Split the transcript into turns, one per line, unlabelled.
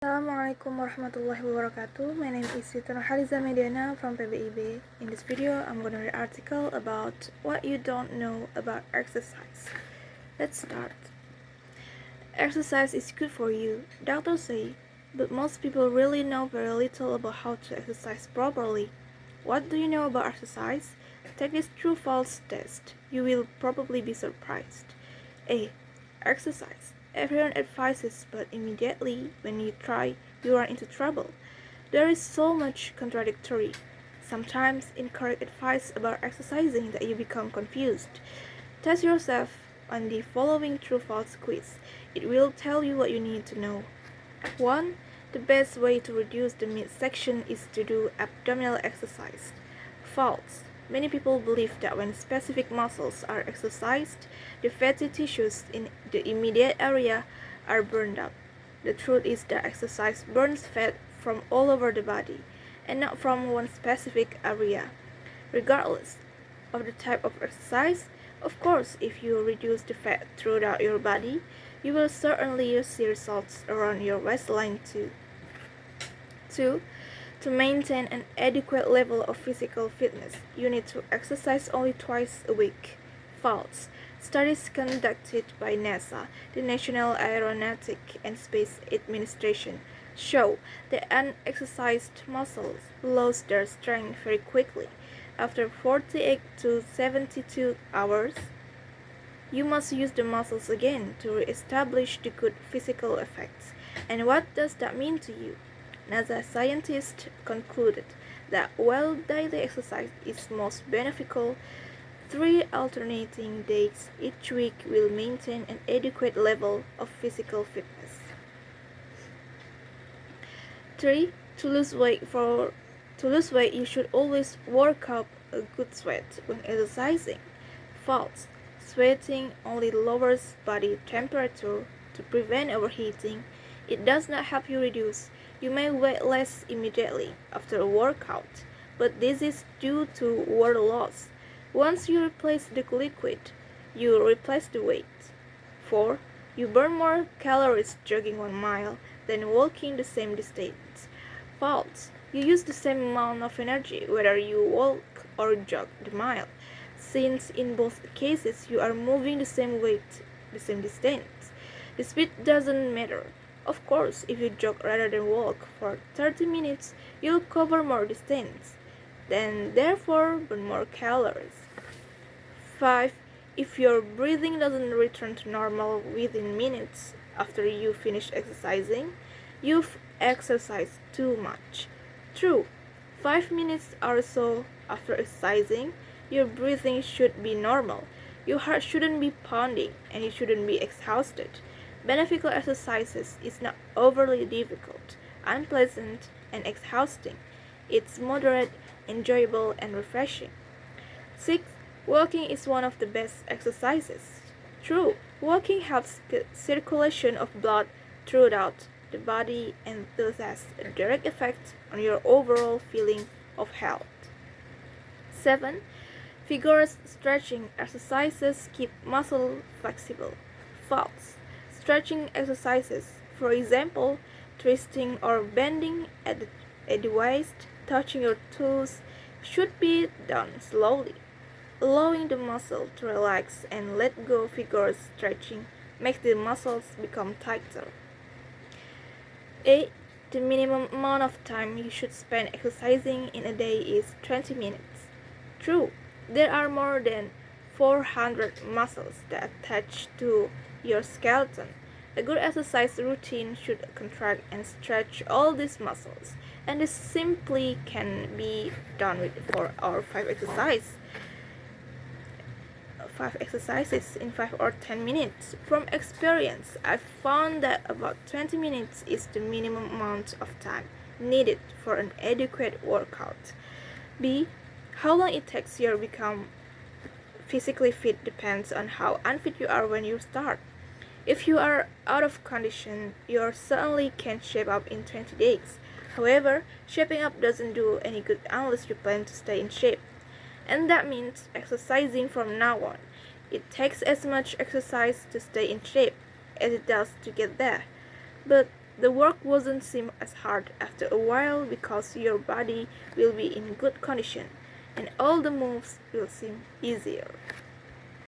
Assalamualaikum warahmatullahi wabarakatuh. My name is Siti Nurhaliza Meidiana from PALEMBANG. In this video, I'm going to read an article about what you don't know about exercise. Let's start. Exercise is good for you, doctors say, but most people really know very little about how to exercise properly. What do you know about exercise? Take this true-false test. You will probably be surprised. A. Exercise. Everyone advises, but immediately when you try, you run into trouble. There is so much contradictory, sometimes incorrect advice about exercising that you become confused. Test yourself on the following true-false quiz. It will tell you what you need to know. 1. The best way to reduce the midsection is to do abdominal exercise. False. Many people believe that when specific muscles are exercised, the fatty tissues in the immediate area are burned up. The truth is that exercise burns fat from all over the body, and not from one specific area. Regardless of the type of exercise, of course, if you reduce the fat throughout your body, you will certainly see results around your waistline too. 2. To maintain an adequate level of physical fitness, you need to exercise only twice a week. False. Studies conducted by NASA, the National Aeronautic and Space Administration, show that unexercised muscles lose their strength very quickly. After 48 to 72 hours, you must use the muscles again to re-establish the good physical effects. And what does that mean to you? NASA scientists concluded that while daily exercise is most beneficial, 3 alternating days each week will maintain an adequate level of physical fitness. 3. To lose weight, you should always work up a good sweat when exercising. False. Sweating only lowers body temperature to prevent overheating. It does not help you reduce. You may weigh less immediately after a workout, but this is due to water loss. Once you replace the liquid, you replace the weight. 4. You burn more calories jogging 1 mile than walking the same distance. False. You use the same amount of energy whether you walk or jog the mile, since in both cases you are moving the same weight, the same distance. The speed doesn't matter. Of course, if you jog rather than walk for 30 minutes, you'll cover more distance, then therefore burn more calories. 5. If your breathing doesn't return to normal within minutes after you finish exercising, you've exercised too much. True, 5 minutes or so after exercising, your breathing should be normal. Your heart shouldn't be pounding and you shouldn't be exhausted. Beneficial exercises is not overly difficult, unpleasant, and exhausting. It's moderate, enjoyable, and refreshing. 6. Walking is one of the best exercises. True, walking helps the circulation of blood throughout the body and thus has a direct effect on your overall feeling of health. 7. Vigorous stretching exercises keep muscle flexible. False. Stretching exercises, for example, twisting or bending at the waist, touching your toes, should be done slowly. Allowing the muscle to relax and let go. Vigorous stretching makes the muscles become tighter. 8. The minimum amount of time you should spend exercising in a day is 20 minutes. True, there are more than 400 muscles that attach to your skeleton. A good exercise routine should contract and stretch all these muscles, and this simply can be done with 4 or 5 exercises in 5 or 10 minutes. From experience, I've found that about 20 minutes is the minimum amount of time needed for an adequate workout. B. How long it takes you to become physically fit depends on how unfit you are when you start. If you are out of condition, you certainly can shape up in 20 days. However, shaping up doesn't do any good unless you plan to stay in shape. And that means exercising from now on. It takes as much exercise to stay in shape as it does to get there. But The work won't seem as hard after a while because your body will be in good condition and all the moves will seem easier.